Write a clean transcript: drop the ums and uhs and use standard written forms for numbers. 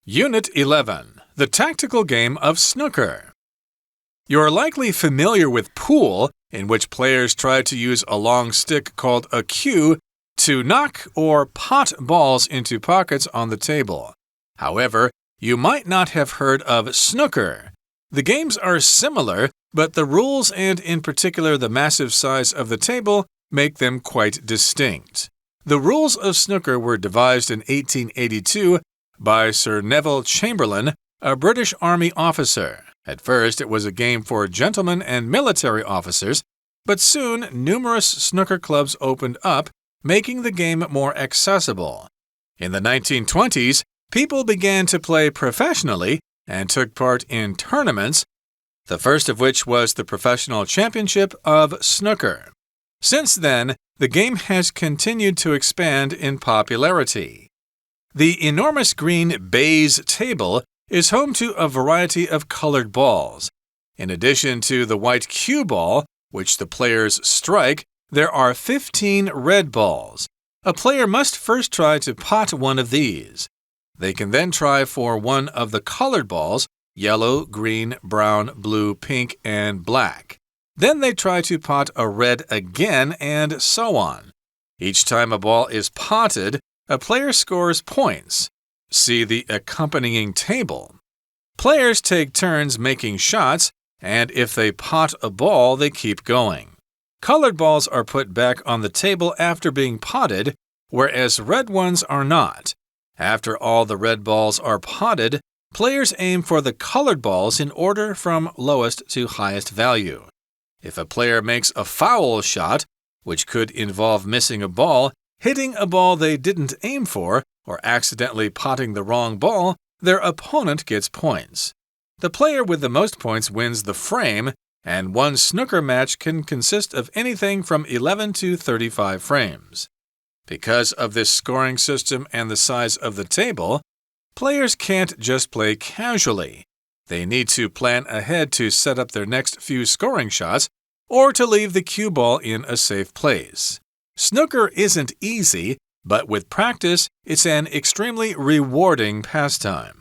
Unit 11, the tactical game of snooker. You are likely familiar with pool, in which players try to use a long stick called a cue to knock or pot balls into pockets on the table. However, you might not have heard of snooker. The games are similar, but the rules and in particular the massive size of the table make them quite distinct. The rules of snooker were devised in 1882 by Sir Neville Chamberlain, a British Army officer. At first, it was a game for gentlemen and military officers, but soon numerous snooker clubs opened up, making the game more accessible. In the 1920s, people began to play professionally and took part in tournaments, the first of which was the Professional Championship of Snooker. Since then, the game has continued to expand in popularity. The enormous green baize table is home to a variety of colored balls. In addition to the white cue ball, which the players strike, there are 15 red balls. A player must first try to pot one of these. They can then try for one of the colored balls, yellow, green, brown, blue, pink, and black. Then they try to pot a red again, and so on. Each time a ball is potted, a player scores points. See the accompanying table. Players take turns making shots, and if they pot a ball, they keep going. Colored balls are put back on the table after being potted, whereas red ones are not. After all the red balls are potted, players aim for the colored balls in order from lowest to highest value. If a player makes a foul shot, which could involve missing a ball, hitting a ball they didn't aim for, or accidentally potting the wrong ball, their opponent gets points. The player with the most points wins the frame, and one snooker match can consist of anything from 11 to 35 frames. Because of this scoring system and the size of the table, players can't just play casually. They need to plan ahead to set up their next few scoring shots or to leave the cue ball in a safe place. Snooker isn't easy, but with practice, it's an extremely rewarding pastime.